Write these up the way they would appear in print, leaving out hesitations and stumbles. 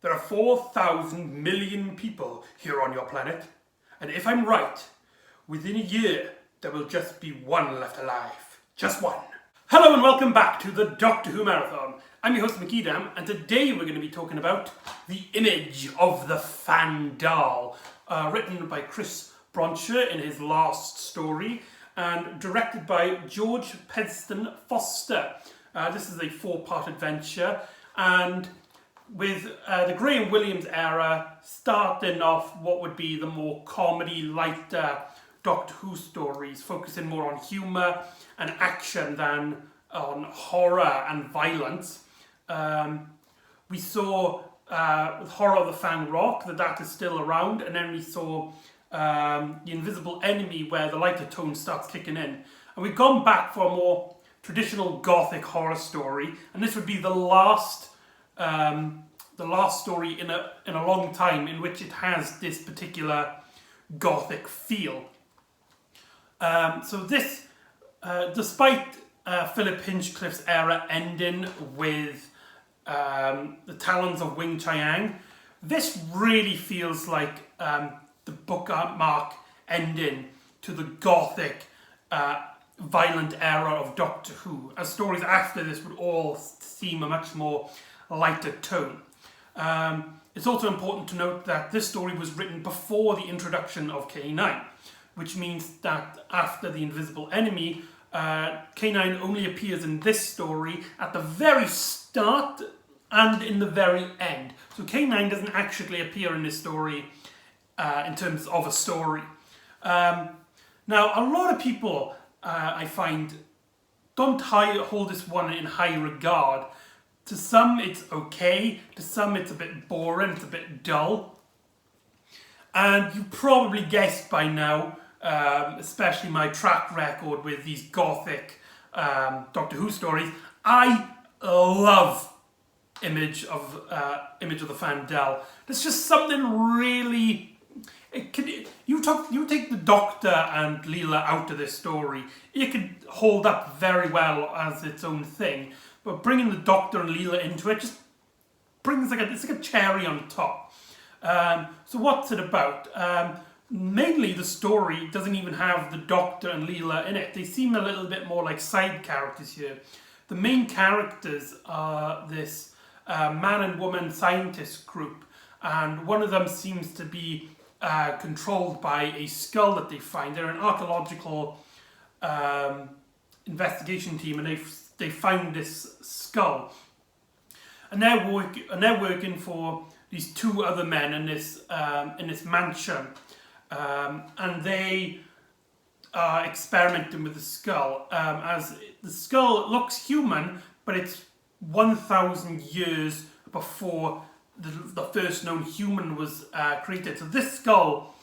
There are 4,000 million people here on your planet, and if I'm right, within a year there will just be one left alive. Just one. Hello and welcome back to the Doctor Who Marathon. I'm your host McEdam, and today we're going to be talking about The Image of the Fendahl, written by Chris Broncher in his last story, and directed by George Pedeston Foster. This is a 4-part adventure, and with the Graham Williams era starting off what would be the more comedy, lighter Doctor Who stories, focusing more on humour and action than on horror and violence. We saw with Horror of the Fang Rock that is still around, and then we saw The Invisible Enemy, where the lighter tone starts kicking in. And we've gone back for a more traditional gothic horror story, and this would be the last story in a long time in which it has this particular gothic feel. So this, despite Philip Hinchcliffe's era ending with the Talons of Wing Chiang, this really feels like the bookmark ending to the gothic, violent era of Doctor Who, as stories after this would all seem a much more lighter tone. It's also important to note that this story was written before the introduction of K9, which means that after The Invisible Enemy, K9 only appears in this story at the very start and in the very end. So K9 doesn't actually appear in this story in terms of a story. Now, a lot of people, I find, don't hold this one in high regard. To some it's okay, to some it's a bit boring, it's a bit dull. And you probably guessed by now, especially my track record with these gothic Doctor Who stories, I love Image of the Fendahl. There's just something really... You take the Doctor and Leela out of this story, it could hold up very well as its own thing. But bringing the Doctor and Leela into it just brings it's like a cherry on top. So what's it about? Mainly the story doesn't even have the Doctor and Leela in it. They seem a little bit more like side characters here. The main characters are this man and woman scientist group, and one of them seems to be controlled by a skull that they find. They're an archaeological investigation team, and they found this skull, and they're working for these two other men in this mansion, and they are experimenting with the skull. As the skull looks human, but it's 1,000 years before the first known human was created. So this skull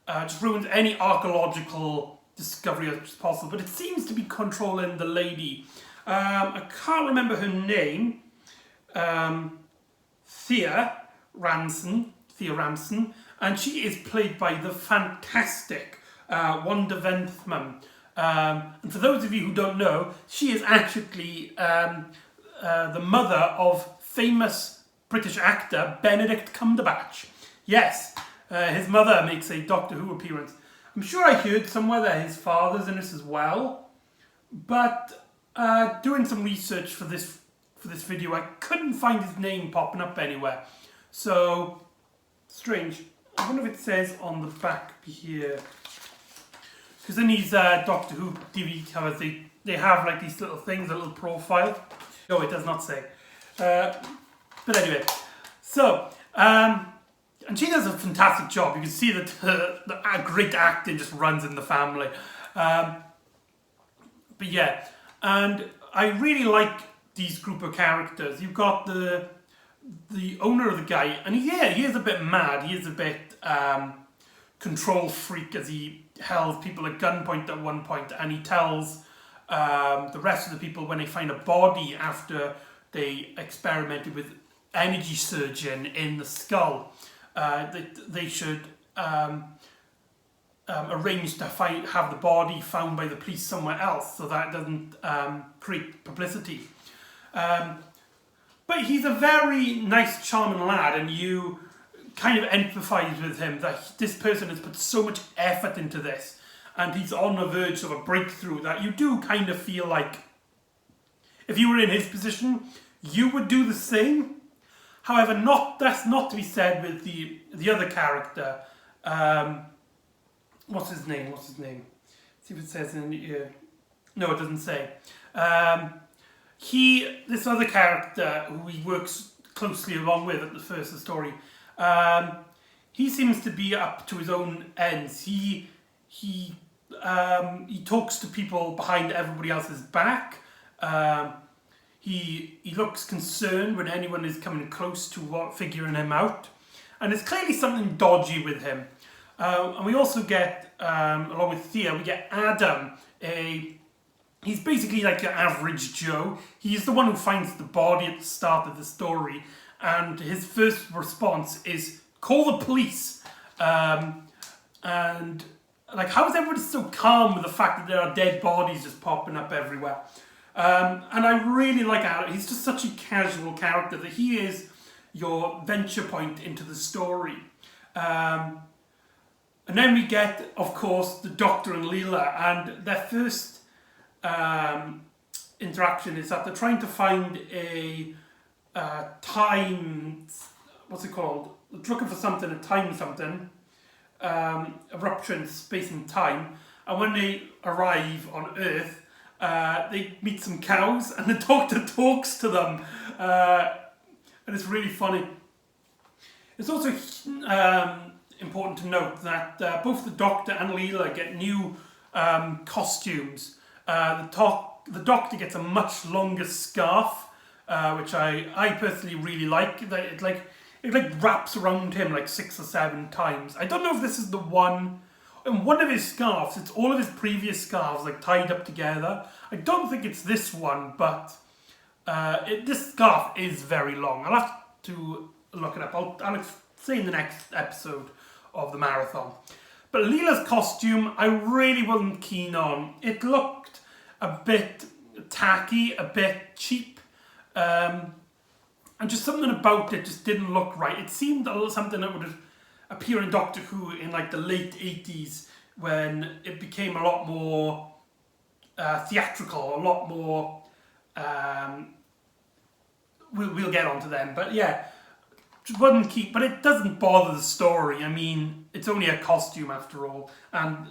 just ruins any archaeological discovery as possible. But it seems to be controlling the lady. I can't remember her name. Thea Ramson, and she is played by the fantastic Wanda Ventham. And for those of you who don't know, she is actually the mother of famous British actor Benedict Cumberbatch. Yes, his mother makes a Doctor Who appearance. I'm sure I heard somewhere that his father's in this as well, but doing some research for this video, I couldn't find his name popping up anywhere. So strange. I wonder if it says on the back here, because in these Doctor Who DVD covers, they have like these little things, a little profile. No, it does not say. But anyway, so and she does a fantastic job. You can see that the great acting just runs in the family. But yeah, and I really like these group of characters. You've got the owner of the guy, and he is a bit mad. He is a bit control freak, as he held people at gunpoint at one point, and he tells the rest of the people when they find a body after they experimented with energy surgeon in the skull, that they should arrange to have the body found by the police somewhere else, so that it doesn't create publicity. But he's a very nice, charming lad, and you kind of empathise with him that this person has put so much effort into this, and he's on the verge of a breakthrough, that you do kind of feel like if you were in his position, you would do the same. However, that's not to be said with the other character. What's his name? See if it says in here. No, it doesn't say. This other character who he works closely along with at the first of the story, he seems to be up to his own ends. He talks to people behind everybody else's back. He looks concerned when anyone is coming close to figuring him out, and there's clearly something dodgy with him. And we also get, along with Thea, we get Adam. He's basically like your average Joe. He's the one who finds the body at the start of the story, and his first response is call the police. And like, how is everybody so calm with the fact that there are dead bodies just popping up everywhere? And I really like Adam. He's just such a casual character that he is your venture point into the story. And then we get, of course, the Doctor and Leela, and their first interaction is that they're trying to find a time, what's it called? They're looking for something, a time something, eruption, space and time. And when they arrive on Earth, they meet some cows, and the Doctor talks to them, and it's really funny. It's also important to note that both the Doctor and Leela get new costumes. The Doctor gets a much longer scarf, which I personally really like. It wraps around him like 6 or 7 times. I don't know if this is the one. In one of his scarves, it's all of his previous scarves like tied up together. I don't think it's this one, but this scarf is very long. I'll have to look it up. I'll say in the next episode of the marathon. But Leela's costume, I really wasn't keen on. It looked a bit tacky, a bit cheap, and just something about it just didn't look right. It seemed something that would appear in Doctor Who in like the late 80s, when it became a lot more theatrical, a lot more. We'll get onto them, but yeah. Wouldn't keep, but it doesn't bother the story. I mean, it's only a costume after all, and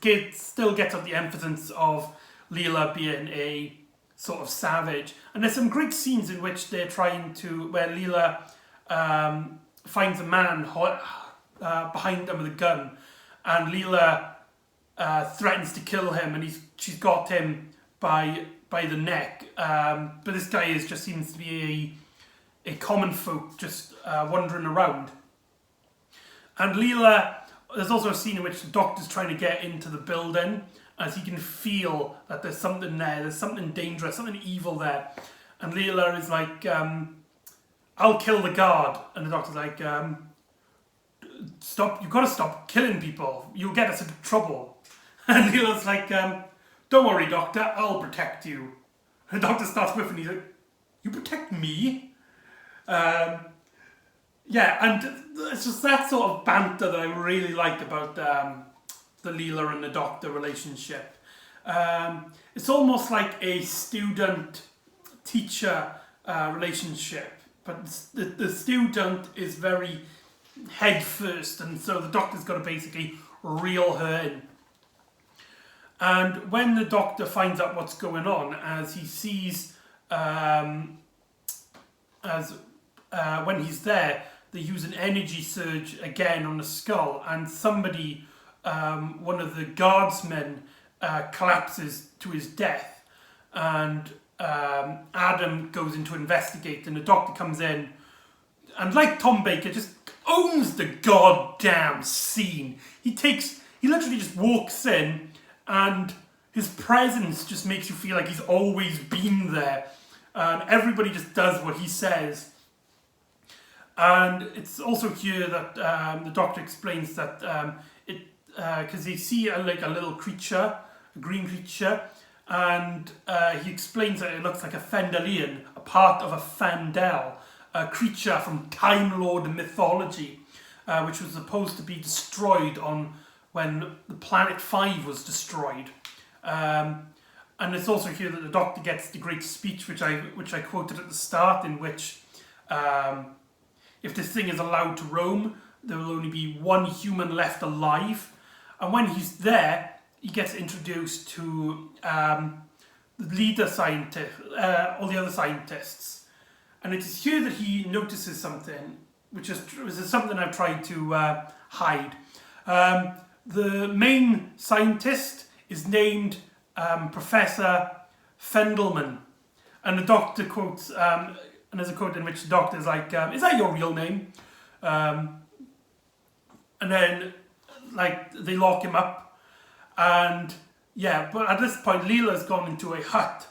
it still gets up the emphasis of Leela being a sort of savage. And there's some great scenes in which they're trying to, where Leela finds a man behind them with a gun, and Leela threatens to kill him, and she's got him by the neck. But this guy just seems to be a common folk just wandering around. And Leela, there's also a scene in which the Doctor's trying to get into the building, as he can feel that there's something there's something dangerous, something evil there. And Leela is like, I'll kill the guard. And the Doctor's like, stop, you've got to stop killing people, you'll get us into trouble. And Leela's like, don't worry, Doctor, I'll protect you. And the Doctor starts whiffing, he's like, you protect me? Yeah, and it's just that sort of banter that I really like about the Leela and the Doctor relationship. It's almost like a student-teacher relationship, but the student is very head first, and so the Doctor's got to basically reel her in. And when the Doctor finds out what's going on, as he sees, when he's there, they use an energy surge again on the skull, and somebody, one of the guardsmen, collapses to his death, and Adam goes in to investigate, and the Doctor comes in, and like Tom Baker, just owns the goddamn scene. He literally just walks in, and his presence just makes you feel like he's always been there, and everybody just does what he says. And it's also here that the Doctor explains that because they see a little creature, a green creature, and he explains that it looks like a Fendahlian, a part of a Fendahl, a creature from Time Lord mythology, which was supposed to be destroyed when the planet 5 was destroyed. And it's also here that the Doctor gets the great speech, which I quoted at the start, in which if this thing is allowed to roam, there will only be one human left alive. And when he's there, he gets introduced to the leader scientist, all the other scientists. And it is here that he notices something, which is something I've tried to hide. The main scientist is named Professor Fendahl, and the Doctor quotes, and there's a quote in which the Doctor is like, "Is that your real name?" And then, like, they lock him up, and yeah. But at this point, Leela's gone into a hut,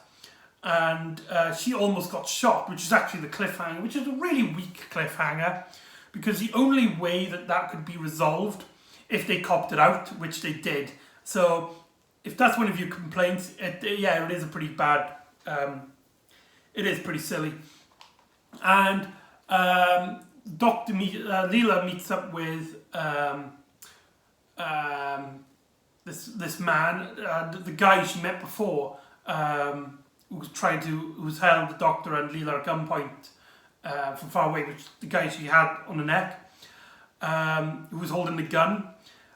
and she almost got shot, which is actually the cliffhanger, which is a really weak cliffhanger, because the only way that could be resolved if they copped it out, which they did. So if that's one of your complaints, it is a pretty bad. It is pretty silly, and Leela meets up with this man, the guy she met before, who's held the Doctor and Leela at gunpoint from far away, which the guy she had on the neck, who was holding the gun.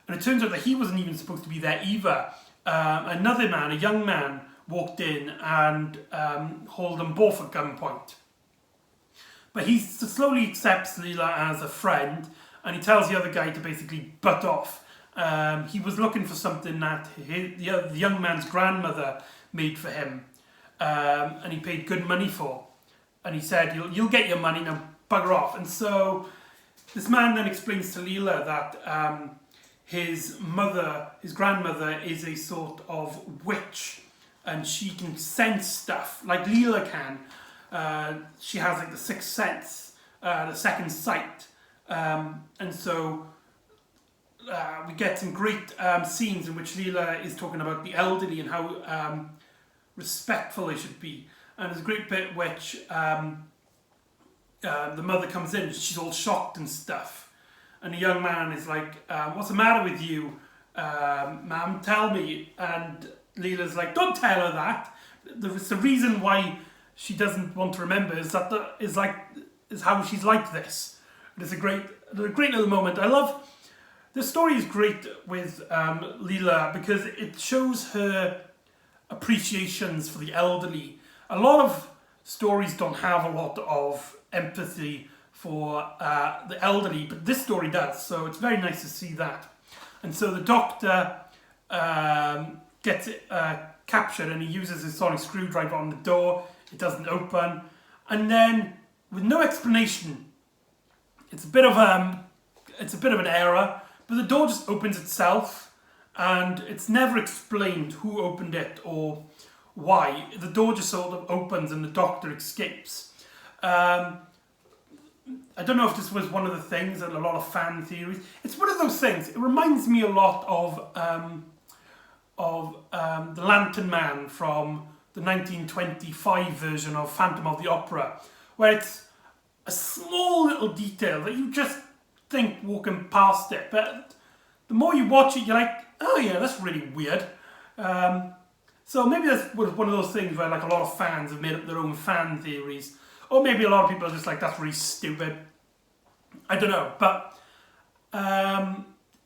And it turns out that he wasn't even supposed to be there either. Another man, a young man, walked in and held them both at gunpoint. But he slowly accepts Leela as a friend, and he tells the other guy to basically butt off. He was looking for something that the young man's grandmother made for him, and he paid good money for. And he said, you'll get your money, now bugger off. And so this man then explains to Leela that his grandmother is a sort of witch, and she can sense stuff like Leela can. She has like the sixth sense, the second sight, and so we get some great scenes in which Leela is talking about the elderly and how respectful they should be. And there's a great bit which the mother comes in, she's all shocked and stuff. And the young man is like, what's the matter with you, ma'am, tell me. And Leela's like, don't tell her that. The reason why she doesn't want to remember is how she's like this. It's a great little moment. I love, the story is great with Leela because it shows her appreciations for the elderly. A lot of stories don't have a lot of empathy for the elderly, but this story does, so it's very nice to see that. And so the Doctor gets captured, and he uses his sonic screwdriver on the door. It doesn't open, and then with no explanation, it's a bit of an error, but the door just opens itself, and it's never explained who opened it or why. The door just sort of opens, and the Doctor escapes. I don't know if this was one of the things and a lot of fan theories. It's one of those things. It reminds me a lot of the Lantern Man from the 1925 version of Phantom of the Opera, where it's a small little detail that you just think walking past it, but the more you watch it, you're like, oh yeah, that's really weird. So maybe that's one of those things where like a lot of fans have made up their own fan theories. Or maybe a lot of people are just like, that's really stupid. I don't know, but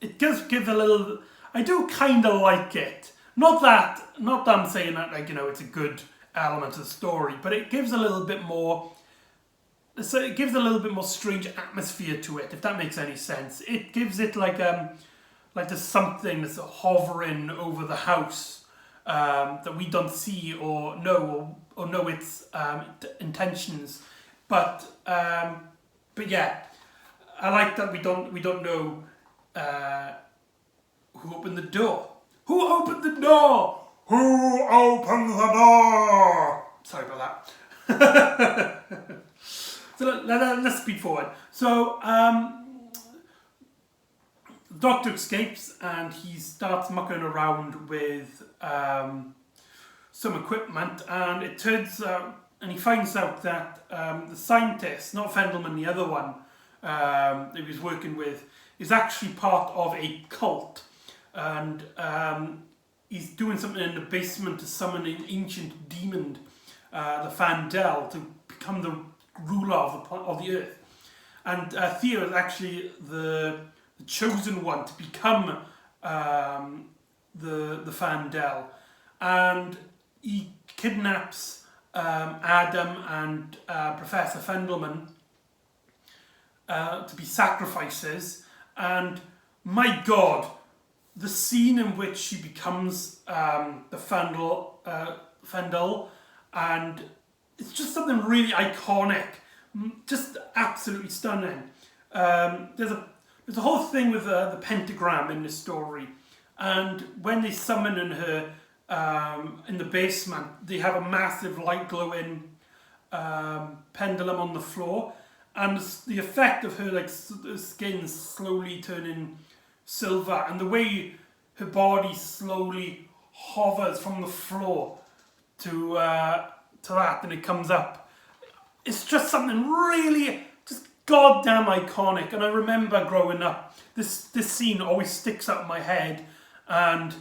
it does give a little. I do kind of like it. Not that I'm saying that like it's a good element of the story, but it gives a little bit more. So it gives a little bit more strange atmosphere to it, if that makes any sense. It gives it like there's something that's hovering over the house that we don't see or know its intentions, but yeah, I like that we don't know who opened the door. Who opened the door? Who opened the door? Sorry about that. So let's speed forward. So the Doctor escapes and he starts mucking around with some equipment, and it turns out and he finds out that the scientist, not Fendelman, the other one that he was working with, is actually part of a cult, and he's doing something in the basement to summon an ancient demon, the Fendahl, to become the ruler of the earth. And Theo is actually the chosen one to become the Fendahl, and he kidnaps Adam and Professor Fendelman to be sacrifices. And my God, the scene in which she becomes the Fendahl, and it's just something really iconic, just absolutely stunning. There's a whole thing with the pentagram in this story, and when they summon her in the basement, they have a massive light glowing pendulum on the floor, and the effect of her skin slowly turning silver, and the way her body slowly hovers from the floor to that, and it comes up. It's just something really just goddamn iconic. And I remember growing up, this scene always sticks out in my head, and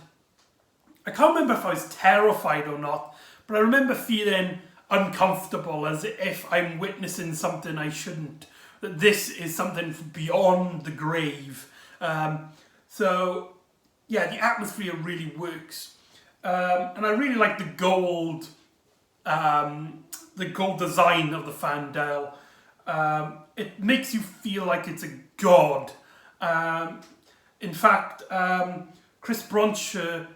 I can't remember if I was terrified or not, but I remember feeling uncomfortable, as if I'm witnessing something I shouldn't, that this is something beyond the grave. So yeah, the atmosphere really works, and I really like the gold design of the Fendahl. It makes you feel like it's a god. In fact, Chris Broncher,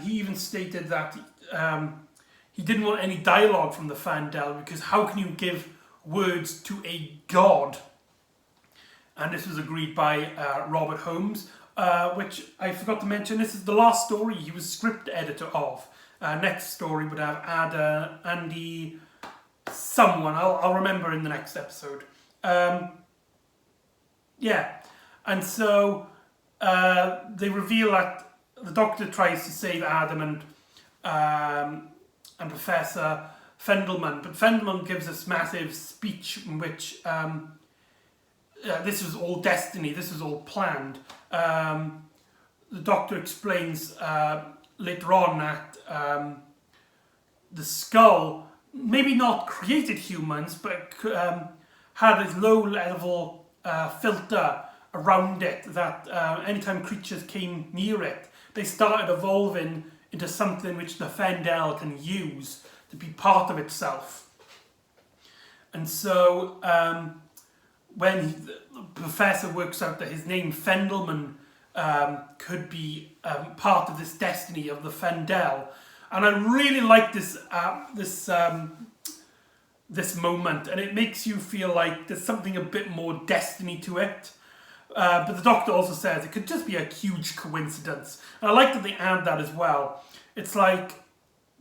he even stated that he didn't want any dialogue from the Fendahl, because how can you give words to a god? And this was agreed by Robert Holmes, which I forgot to mention. This is the last story he was script editor of. Next story would have Andy someone. I'll remember in the next episode. Yeah, and so they reveal that the Doctor tries to save Adam and Professor Fendelman, but Fendelman gives this massive speech in which this was all destiny, this was all planned. The Doctor explains later on that the skull maybe not created humans, but had this low-level filter around it that anytime creatures came near it, they started evolving into something which the Fendahl can use to be part of itself. And so when the Professor works out that his name Fendelman could be part of this destiny of the Fendahl, and I really like this moment, and it makes you feel like there's something a bit more destiny to it. But the Doctor also says it could just be a huge coincidence, and I like that they add that as well. It's like,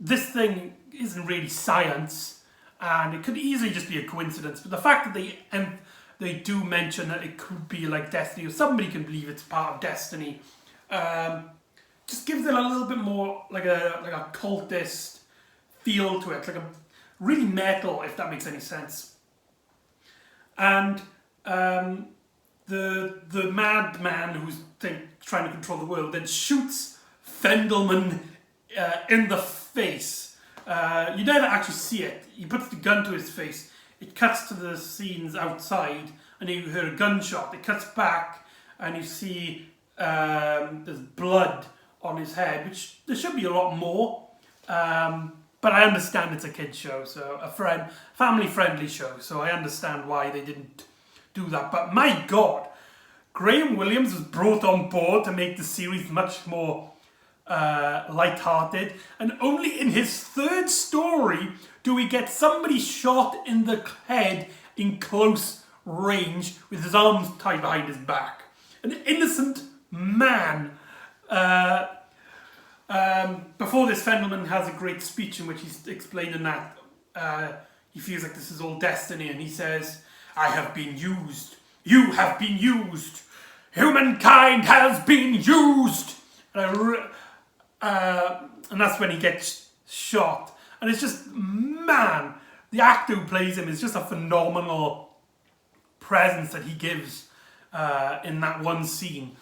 this thing isn't really science, and it could easily just be a coincidence, but the fact that they do mention that it could be like destiny, or somebody can believe it's part of destiny, just gives it a little bit more like a cultist feel to it, like a really metal, if that makes any sense. And the madman who's trying to control the world then shoots Fendelman in the face. You never actually see it. He puts the gun to his face. It cuts to the scenes outside, and you hear a gunshot. It cuts back, and you see there's blood on his head, which there should be a lot more. But I understand it's a kid's show, so a family-friendly show, so I understand why they didn't do that. But my God, Graham Williams was brought on board to make the series much more light-hearted, and only in his third story do we get somebody shot in the head in close range with his arms tied behind his back. An innocent man. Before this, Fendelman has a great speech in which he's explaining that he feels like this is all destiny, and he says, "I have been used. You have been used. Humankind has been used." And that's when he gets shot. And it's just, man, the actor who plays him is just a phenomenal presence that he gives in that one scene.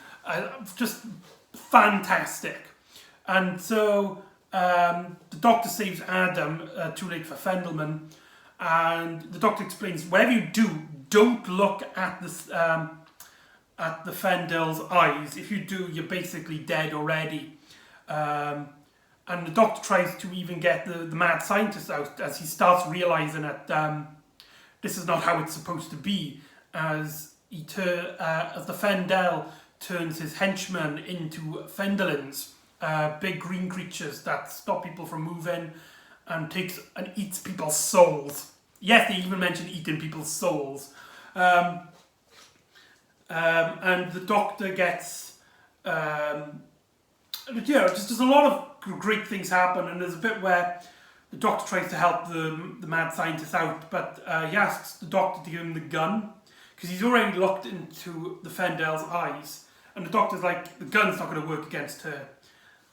Just fantastic. And so the doctor saves Adam, too late for Fendahl, and the doctor explains, whatever you do, don't look at the Fendahl's eyes. If you do, you're basically dead already. And the doctor tries to even get the mad scientist out as he starts realizing that this is not how it's supposed to be, as the Fendahl turns his henchmen into Fendalins, big green creatures that stop people from moving and eats people's souls. Yes, they even mention eating people's souls. And the doctor gets... just there's a lot of great things happen, and there's a bit where the doctor tries to help the mad scientist out, but he asks the doctor to give him the gun, because he's already looked into the Fendahl's eyes, and the doctor's like, the gun's not going to work against her.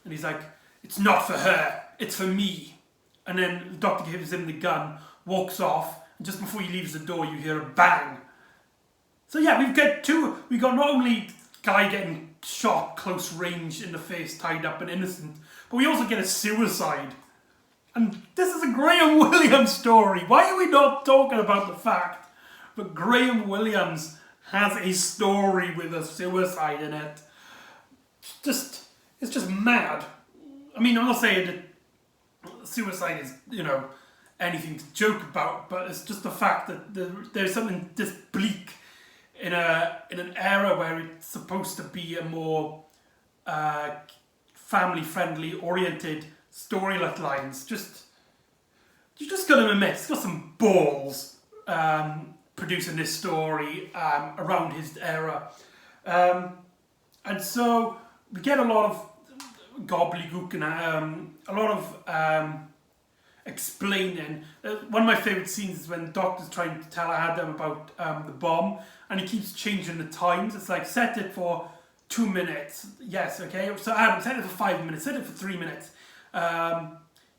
And he's like, it's not for her, it's for me. And then the doctor gives him the gun, walks off, and just before he leaves the door, you hear a bang. So yeah, we've got not only guy getting shot close range in the face, tied up and innocent, but we also get a suicide. And this is a Graham Williams story. Why are we not talking about the fact that Graham Williams has a story with a suicide in it? It's just mad. I mean, I'm not saying that suicide is, anything to joke about, but it's just the fact that there's something this bleak in an era where it's supposed to be a more family-friendly oriented storylines. You just got to admit, it's got some balls producing this story around his era, and so we get a lot of gobbledygook and a lot of explaining. One of my favourite scenes is when the doctor's trying to tell Adam about the bomb, and he keeps changing the times. It's like, set it for 2 minutes. Yes, okay. So Adam, set it for 5 minutes. Set it for 3 minutes.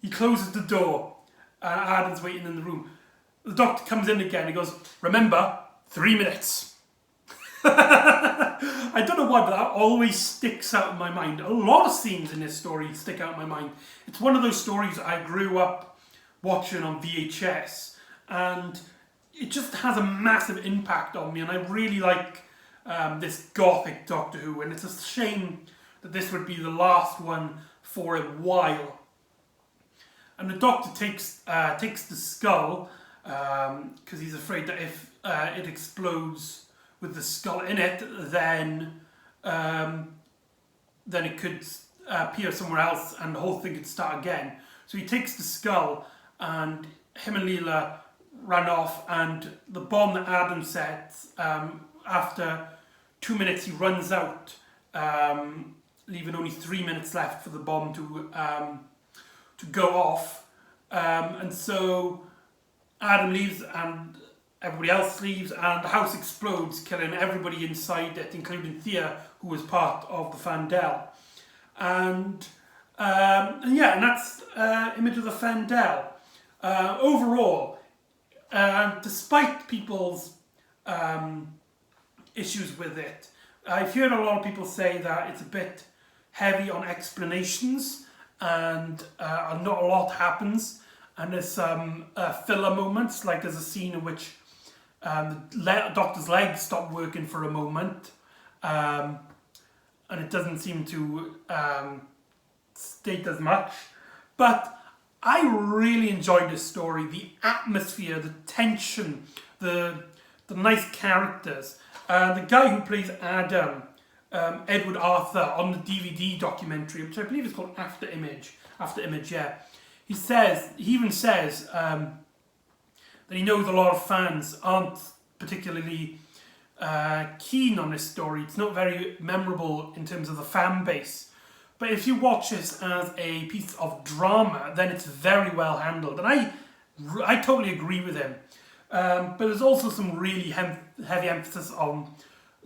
He closes the door, and Adam's waiting in the room. The doctor comes in again. He goes, remember, 3 minutes. I don't know why, but that always sticks out in my mind. A lot of scenes in this story stick out in my mind. It's one of those stories I grew up watching on VHS, and it just has a massive impact on me, and I really like this gothic Doctor Who, and it's a shame that this would be the last one for a while. And the Doctor takes the skull, because he's afraid that if it explodes with the skull in it, then it could appear somewhere else and the whole thing could start again. So he takes the skull, and him and Leela ran off, and the bomb that Adam sets, after 2 minutes he runs out, leaving only 3 minutes left for the bomb to go off. And so Adam leaves and everybody else leaves, and the house explodes, killing everybody inside it, including Thea, who was part of the Fendahl. And that's image of the Fendahl. Overall, despite people's issues with it, I've heard a lot of people say that it's a bit heavy on explanations, and not a lot happens. And there's some filler moments, like there's a scene in which the doctor's legs stop working for a moment, and it doesn't seem to state as much. But I really enjoyed this story, the atmosphere, the tension, the nice characters. The guy who plays Adam, Edward Arthur, on the DVD documentary, which I believe is called After Image, yeah. He even says that he knows a lot of fans aren't particularly keen on this story. It's not very memorable in terms of the fan base. But if you watch this as a piece of drama, then it's very well handled. And I totally agree with him. But there's also some really heavy emphasis on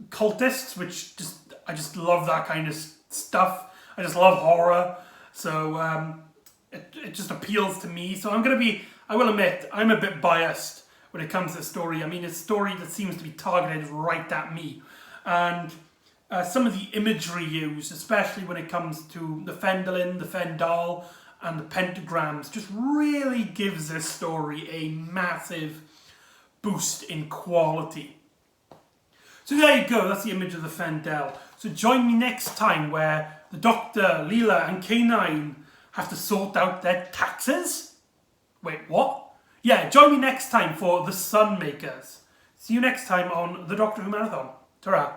cultists, which I just love that kind of stuff. I just love horror. So it just appeals to me. So I'm I will admit, I'm a bit biased when it comes to the story. I mean, it's a story that seems to be targeted right at me. And some of the imagery used, especially when it comes to the Fendahl, the Fendahl, and the pentagrams, just really gives this story a massive boost in quality. So there you go, that's the image of the Fendahl. So join me next time where the Doctor, Leela and K9 have to sort out their taxes? Wait, what? Yeah, join me next time for The Sunmakers. See you next time on the Doctor Who Marathon. Ta-ra.